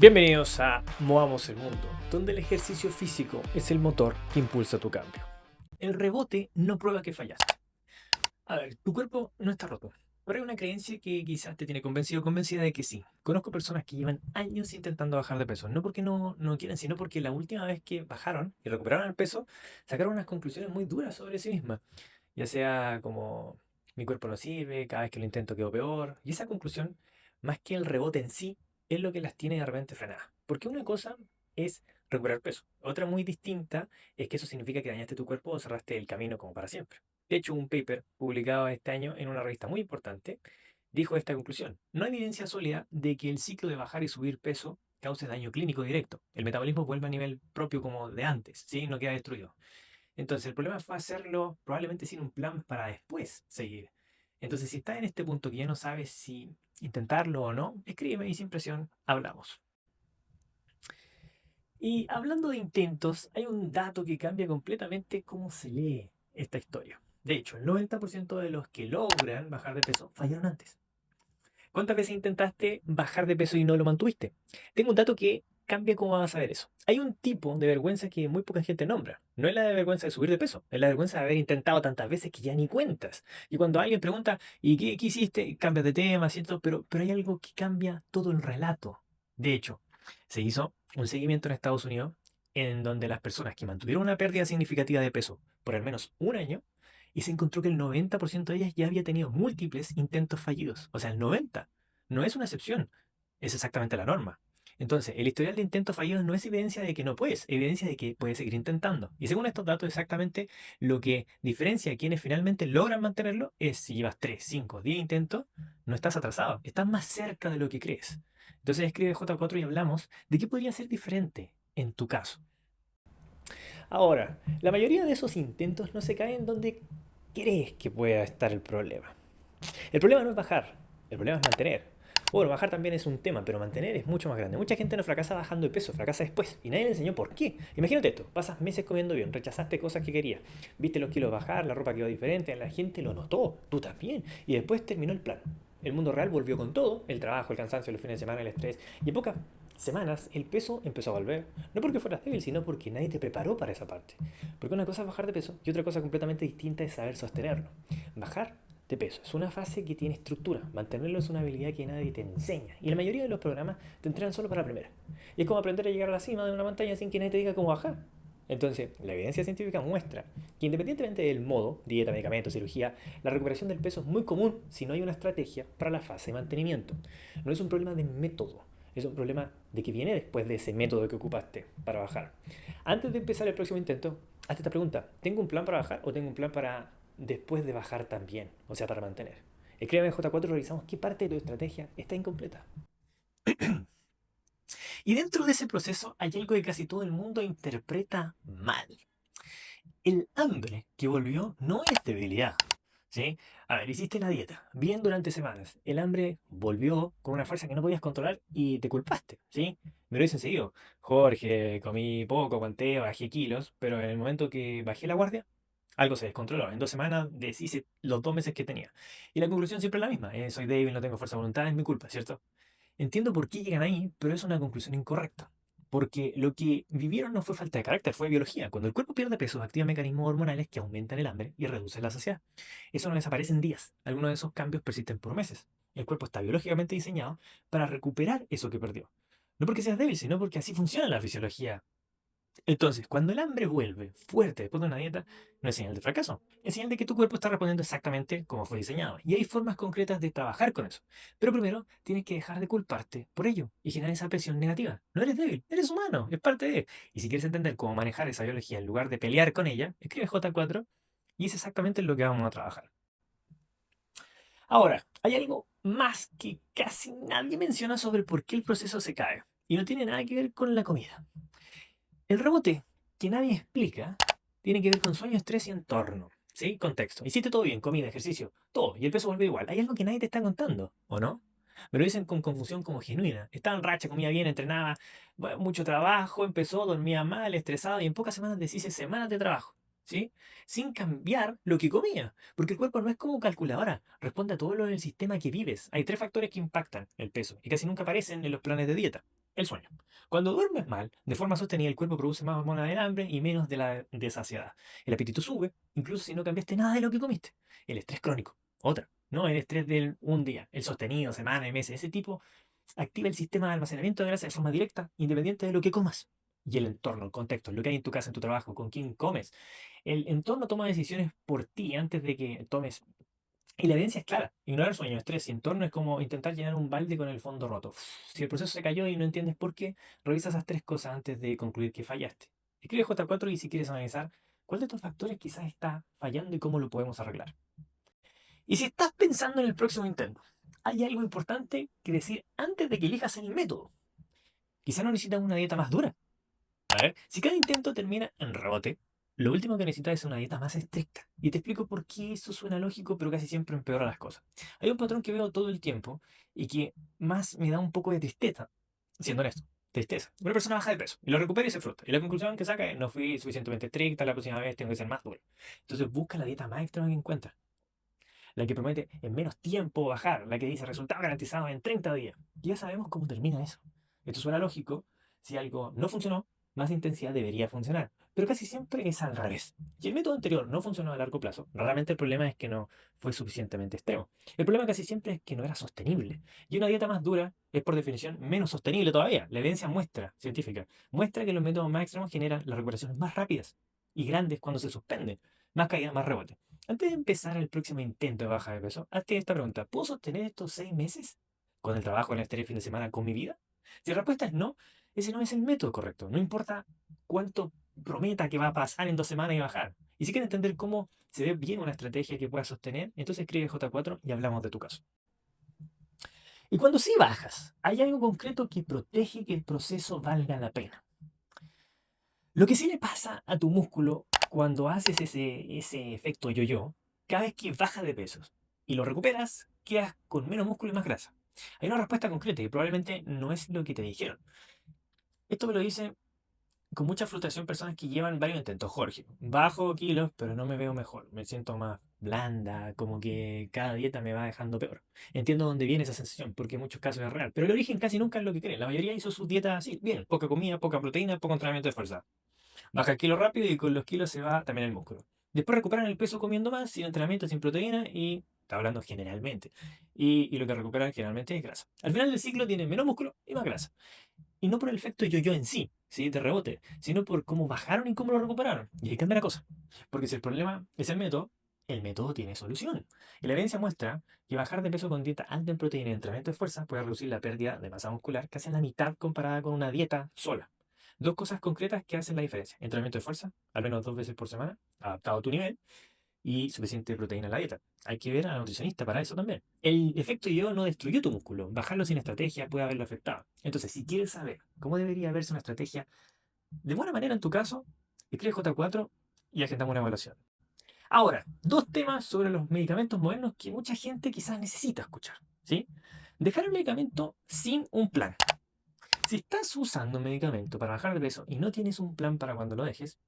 Bienvenidos a Movamos el Mundo, donde el ejercicio físico es el motor que impulsa tu cambio. El rebote no prueba que fallaste. A ver, tu cuerpo no está roto, pero hay una creencia que quizás te tiene convencido o convencida de que sí. Conozco personas que llevan años intentando bajar de peso, no porque no quieren, sino porque la última vez que bajaron y recuperaron el peso, sacaron unas conclusiones muy duras sobre sí mismas. Ya sea como, mi cuerpo no sirve, cada vez que lo intento quedo peor. Y esa conclusión, más que el rebote en sí, es lo que las tiene de repente frenadas. Porque una cosa es recuperar peso. Otra muy distinta es que eso significa que dañaste tu cuerpo o cerraste el camino como para siempre. De hecho, un paper publicado este año en una revista muy importante dijo esta conclusión. No hay evidencia sólida de que el ciclo de bajar y subir peso cause daño clínico directo. El metabolismo vuelve a nivel propio como de antes, ¿sí? No queda destruido. Entonces, el problema fue hacerlo probablemente sin un plan para después seguir. Entonces, si estás en este punto que ya no sabes si intentarlo o no, escríbeme y sin presión hablamos. Y hablando de intentos, hay un dato que cambia completamente cómo se lee esta historia. De hecho, el 90% de los que logran bajar de peso fallaron antes. ¿Cuántas veces intentaste bajar de peso y no lo mantuviste? Tengo un dato que cambia cómo vas a ver eso. Hay un tipo de vergüenza que muy poca gente nombra. No es la de vergüenza de subir de peso, es la vergüenza de haber intentado tantas veces que ya ni cuentas. Y cuando alguien pregunta, ¿y qué hiciste? Cambias de tema, ¿cierto? Pero hay algo que cambia todo el relato. De hecho, se hizo un seguimiento en Estados Unidos en donde las personas que mantuvieron una pérdida significativa de peso por al menos un año y se encontró que el 90% de ellas ya había tenido múltiples intentos fallidos. O sea, el 90. No es una excepción, es exactamente la norma. Entonces, el historial de intentos fallidos no es evidencia de que no puedes, es evidencia de que puedes seguir intentando. Y según estos datos, exactamente lo que diferencia a quienes finalmente logran mantenerlo es si llevas 3, 5, 10 intentos, no estás atrasado, estás más cerca de lo que crees. Entonces escribe J4 y hablamos de qué podría ser diferente en tu caso. Ahora, la mayoría de esos intentos no se caen donde crees que pueda estar el problema. El problema no es bajar, el problema es mantener. Bueno, bajar también es un tema, pero mantener es mucho más grande. Mucha gente no fracasa bajando de peso, fracasa después. Y nadie le enseñó por qué. Imagínate esto, pasas meses comiendo bien, rechazaste cosas que querías, viste los kilos bajar, la ropa quedó diferente, la gente lo notó, tú también. Y después terminó el plan. El mundo real volvió con todo, el trabajo, el cansancio, los fines de semana, el estrés. Y en pocas semanas el peso empezó a volver. No porque fueras débil, sino porque nadie te preparó para esa parte. Porque una cosa es bajar de peso y otra cosa completamente distinta es saber sostenerlo. Bajar de peso es una fase que tiene estructura. Mantenerlo es una habilidad que nadie te enseña. Y la mayoría de los programas te entrenan solo para la primera. Y es como aprender a llegar a la cima de una montaña sin que nadie te diga cómo bajar. Entonces, la evidencia científica muestra que independientemente del modo, dieta, medicamento, cirugía, la recuperación del peso es muy común si no hay una estrategia para la fase de mantenimiento. No es un problema de método, es un problema de que viene después de ese método que ocupaste para bajar. Antes de empezar el próximo intento, hazte esta pregunta: ¿tengo un plan para bajar o tengo un plan para después de bajar también? O sea, para mantener. Escríbeme en J4 y revisamos qué parte de tu estrategia está incompleta. Y dentro de ese proceso hay algo que casi todo el mundo interpreta mal. El hambre que volvió no es debilidad. ¿Sí? A ver, hiciste la dieta, bien durante semanas. El hambre volvió con una fuerza que no podías controlar y te culpaste. ¿Sí? Me lo dicen seguido. Jorge, comí poco, aguanté, bajé kilos, pero en el momento que bajé la guardia, algo se descontroló. En 2 semanas deshice los 2 meses que tenía. Y la conclusión siempre es la misma. Soy débil, no tengo fuerza de voluntad, es mi culpa, ¿cierto? Entiendo por qué llegan ahí, pero es una conclusión incorrecta. Porque lo que vivieron no fue falta de carácter, fue biología. Cuando el cuerpo pierde peso, activa mecanismos hormonales que aumentan el hambre y reducen la saciedad. Eso no desaparece en días. Algunos de esos cambios persisten por meses. El cuerpo está biológicamente diseñado para recuperar eso que perdió. No porque seas débil, sino porque así funciona la fisiología. Entonces, cuando el hambre vuelve fuerte después de una dieta, no es señal de fracaso, es señal de que tu cuerpo está respondiendo exactamente como fue diseñado. Y hay formas concretas de trabajar con eso. Pero primero, tienes que dejar de culparte por ello y generar esa presión negativa. No eres débil, eres humano, es parte de. Y si quieres entender cómo manejar esa biología en lugar de pelear con ella, escribe J4 y es exactamente lo que vamos a trabajar. Ahora, hay algo más que casi nadie menciona sobre por qué el proceso se cae. Y no tiene nada que ver con la comida. El rebote, que nadie explica, tiene que ver con sueño, estrés y entorno. ¿Sí? Contexto. Hiciste todo bien, comida, ejercicio, todo, y el peso volvió igual. Hay algo que nadie te está contando, ¿o no? Me lo dicen con confusión como genuina. Estaba en racha, comía bien, entrenaba, bueno, mucho trabajo, empezó, dormía mal, estresado, y en pocas semanas deshice semanas de trabajo. ¿Sí? Sin cambiar lo que comía. Porque el cuerpo no es como calculadora, responde a todo lo del sistema que vives. Hay tres factores que impactan el peso y casi nunca aparecen en los planes de dieta. El sueño. Cuando duermes mal, de forma sostenida, el cuerpo produce más hormona del hambre y menos de la de saciedad. El apetito sube, incluso si no cambiaste nada de lo que comiste. El estrés crónico. Otra. No el estrés del un día, el sostenido, semana y meses. Ese tipo activa el sistema de almacenamiento de grasa de forma directa, independiente de lo que comas. Y el entorno, el contexto, lo que hay en tu casa, en tu trabajo, con quién comes. El entorno toma decisiones por ti antes de que tomes. Y la evidencia es clara. Ignorar sueño, estrés y entorno es como intentar llenar un balde con el fondo roto. Si el proceso se cayó y no entiendes por qué, revisa esas tres cosas antes de concluir que fallaste. Escribe J4 y si quieres analizar cuál de estos factores quizás está fallando y cómo lo podemos arreglar. Y si estás pensando en el próximo intento, hay algo importante que decir antes de que elijas el método. Quizás no necesitas una dieta más dura. A ver, si cada intento termina en rebote, lo último que necesitas es una dieta más estricta. Y te explico por qué eso suena lógico, pero casi siempre empeora las cosas. Hay un patrón que veo todo el tiempo y que más me da un poco de tristeza, siendo honesto. Tristeza. Una persona baja de peso y lo recupera y se frustra. Y la conclusión que saca es: no fui suficientemente estricta, la próxima vez tengo que ser más duro. Entonces busca la dieta más extrema que encuentra. La que promete en menos tiempo bajar, la que dice resultado garantizado en 30 días. Y ya sabemos cómo termina eso. Esto suena lógico. Si algo no funcionó, más intensidad debería funcionar. Pero casi siempre es al revés. Si el método anterior no funcionó a largo plazo, raramente el problema es que no fue suficientemente extremo. El problema casi siempre es que no era sostenible. Y una dieta más dura es por definición menos sostenible todavía. La evidencia científica, muestra que los métodos más extremos generan las recuperaciones más rápidas y grandes cuando se suspenden. Más caída, más rebote. Antes de empezar el próximo intento de baja de peso, hazte esta pregunta: ¿puedo sostener estos 6 meses con el trabajo, el estrés, el fin de semana, con mi vida? Si la respuesta es no, ese no es el método correcto. No importa cuánto prometa que va a pasar en 2 semanas y bajar. Y si quieres entender cómo se ve bien una estrategia que puedas sostener, entonces escribe J4 y hablamos de tu caso. Y cuando sí bajas, hay algo concreto que protege que el proceso valga la pena. Lo que sí le pasa a tu músculo cuando haces ese efecto yo-yo, cada vez que bajas de pesos y lo recuperas, quedas con menos músculo y más grasa. Hay una respuesta concreta y probablemente no es lo que te dijeron. Esto me lo dicen con mucha frustración personas que llevan varios intentos. Jorge, bajo kilos, pero no me veo mejor. Me siento más blanda, como que cada dieta me va dejando peor. Entiendo dónde viene esa sensación, porque en muchos casos es real. Pero el origen casi nunca es lo que creen. La mayoría hizo sus dietas así, bien, poca comida, poca proteína, poco entrenamiento de fuerza. Baja el kilo rápido y con los kilos se va también el músculo. Después recuperan el peso comiendo más, sin entrenamiento, sin proteína y está hablando generalmente. Y lo que recuperan generalmente es grasa. Al final del ciclo tienen menos músculo y más grasa. Y no por el efecto yo-yo en sí, ¿sí? De rebote, sino por cómo bajaron y cómo lo recuperaron. Y ahí cambia la cosa. Porque si el problema es el método tiene solución. Y la evidencia muestra que bajar de peso con dieta alta en proteína y entrenamiento de fuerza puede reducir la pérdida de masa muscular casi a la mitad comparada con una dieta sola. Dos cosas concretas que hacen la diferencia: entrenamiento de fuerza, al menos 2 veces por semana, adaptado a tu nivel, y suficiente proteína en la dieta. Hay que ver a la nutricionista para eso también. El efecto yo no destruyó tu músculo. Bajarlo sin estrategia puede haberlo afectado. Entonces, si quieres saber cómo debería verse una estrategia de buena manera en tu caso, escribe J4 y agendamos una evaluación. Ahora, dos temas sobre los medicamentos modernos que mucha gente quizás necesita escuchar. ¿Sí? Dejar el medicamento sin un plan. Si estás usando un medicamento para bajar de peso y no tienes un plan para cuando lo dejes,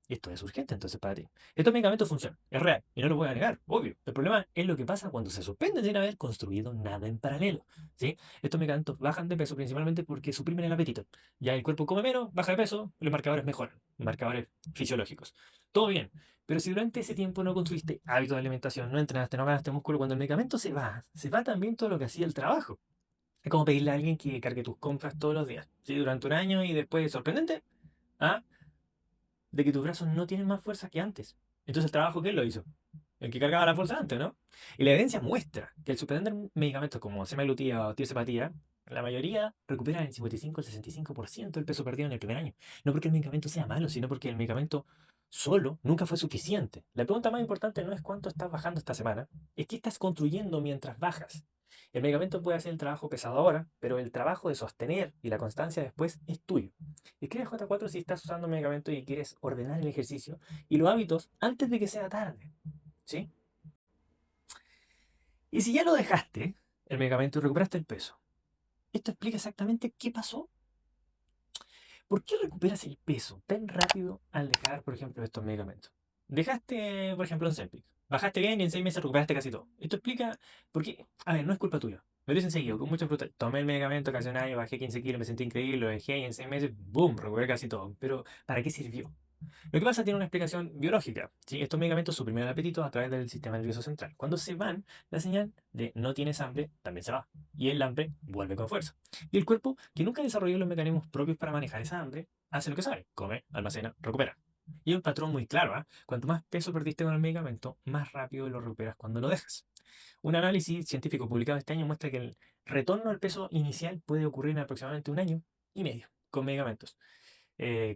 esto es urgente entonces para ti. Estos medicamentos funcionan, es real, y no lo voy a negar, obvio. El problema es lo que pasa cuando se suspenden sin haber construido nada en paralelo. ¿Sí? Estos medicamentos bajan de peso principalmente porque suprimen el apetito. Ya el cuerpo come menos, baja de peso, los marcadores mejoran, marcadores fisiológicos. Todo bien, pero si durante ese tiempo no construiste hábitos de alimentación, no entrenaste, no ganaste músculo, cuando el medicamento se va también todo lo que hacía el trabajo. Es como pedirle a alguien que cargue tus compras todos los días, ¿sí? Durante un año y después, sorprendente, ¿ah? De que tus brazos no tienen más fuerza que antes. Entonces, ¿el trabajo quién lo hizo? El que cargaba la fuerza antes, ¿no? Y la evidencia muestra que al suspender medicamentos como semaglutida o tirzepatía, la mayoría recuperan el 55 al 65% del peso perdido en el primer año. No porque el medicamento sea malo, sino porque el medicamento solo nunca fue suficiente. La pregunta más importante no es cuánto estás bajando esta semana, es qué estás construyendo mientras bajas. El medicamento puede hacer el trabajo pesado ahora, pero el trabajo de sostener y la constancia después es tuyo. Escribe J4 si estás usando medicamento y quieres ordenar el ejercicio y los hábitos antes de que sea tarde. ¿Sí? Y si ya lo dejaste, el medicamento, y recuperaste el peso, esto explica exactamente qué pasó. ¿Por qué recuperas el peso tan rápido al dejar, por ejemplo, estos medicamentos? Dejaste, por ejemplo, un Ozempic. Bajaste bien y en 6 meses recuperaste casi todo. Esto explica por qué. A ver, no es culpa tuya. Me lo dicen seguido, con mucha fruta. Tomé el medicamento que hace un año, bajé 15 kilos, me sentí increíble, lo dejé y en 6 meses, ¡boom!, recuperé casi todo. Pero, ¿para qué sirvió? Lo que pasa tiene una explicación biológica. ¿Sí? Estos medicamentos suprimen el apetito a través del sistema nervioso central. Cuando se van, la señal de no tienes hambre también se va. Y el hambre vuelve con fuerza. Y el cuerpo, que nunca desarrolló los mecanismos propios para manejar esa hambre, hace lo que sabe. Come, almacena, recupera. Y hay un patrón muy claro. ¿Ah? Cuanto más peso perdiste con el medicamento, más rápido lo recuperas cuando lo dejas. Un análisis científico publicado este año muestra que el retorno al peso inicial puede ocurrir en aproximadamente un año y medio con medicamentos.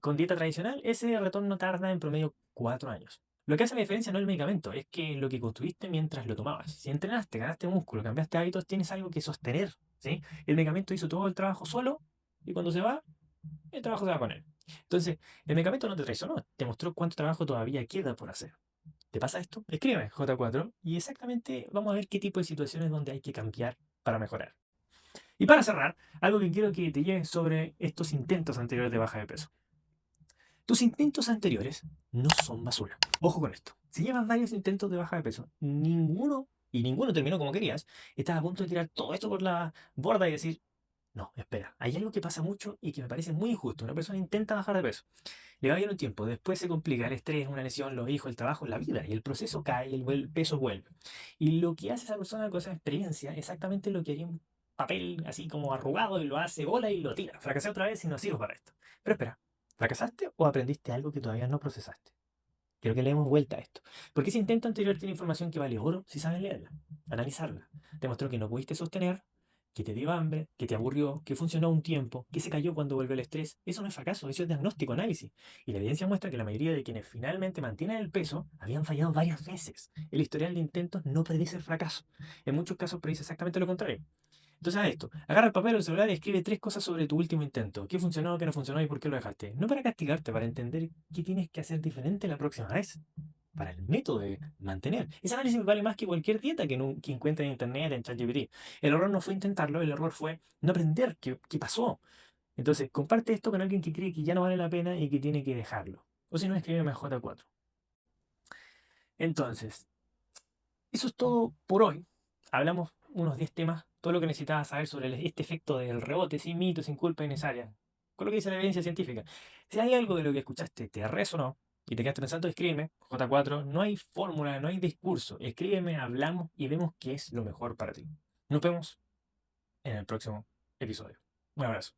Con dieta tradicional, ese retorno tarda en promedio 4 años. Lo que hace la diferencia no es el medicamento, es que lo que construiste mientras lo tomabas. Si entrenaste, ganaste músculo, cambiaste hábitos, tienes algo que sostener. ¿Sí? El medicamento hizo todo el trabajo solo y cuando se va, el trabajo se va con él. Entonces, el medicamento no te traicionó, te mostró cuánto trabajo todavía queda por hacer. ¿Te pasa esto? Escribe J4 y exactamente vamos a ver qué tipo de situaciones donde hay que cambiar para mejorar. Y para cerrar, algo que quiero que te lleves sobre estos intentos anteriores de baja de peso. Tus intentos anteriores no son basura. Ojo con esto. Si llevas varios intentos de baja de peso, ninguno terminó como querías, estás a punto de tirar todo esto por la borda y decir, no, espera, hay algo que pasa mucho y que me parece muy injusto. Una persona intenta bajar de peso, le va bien un tiempo, después se complica el estrés, una lesión, los hijos, el trabajo, la vida, y el proceso cae, el peso vuelve. Y lo que hace esa persona con esa experiencia, exactamente lo que haría un papel así como arrugado y lo hace bola y lo tira. Fracasé otra vez y no sirvo para esto. Pero espera, ¿fracasaste o aprendiste algo que todavía no procesaste? Quiero que le demos vuelta a esto. Porque ese intento anterior tiene información que vale oro si sabes leerla, analizarla. Demostró que no pudiste sostener, que te dio hambre, que te aburrió, que funcionó un tiempo, que se cayó cuando volvió el estrés. Eso no es fracaso, eso es diagnóstico, análisis. Y la evidencia muestra que la mayoría de quienes finalmente mantienen el peso habían fallado varias veces. El historial de intentos no predice el fracaso. En muchos casos predice exactamente lo contrario. Entonces, haz esto. Agarra el papel o el celular y escribe 3 cosas sobre tu último intento. ¿Qué funcionó, qué no funcionó y por qué lo dejaste? No para castigarte, para entender qué tienes que hacer diferente la próxima vez. Para el método de mantener. Ese análisis vale más que cualquier dieta que encuentres en internet, en ChatGPT. El error no fue intentarlo, el error fue no aprender qué pasó. Entonces, comparte esto con alguien que cree que ya no vale la pena y que tiene que dejarlo. O si no, escríbeme a J4. Entonces, eso es todo por hoy. Hablamos unos 10 temas, todo lo que necesitabas saber sobre este efecto del rebote, sin mito, sin culpa innecesaria, con lo que dice la evidencia científica. Si hay algo de lo que escuchaste te resonó y te quedaste pensando, escríbeme, J4, no hay fórmula, no hay discurso, escríbeme, hablamos y vemos qué es lo mejor para ti. Nos vemos en el próximo episodio. Un abrazo.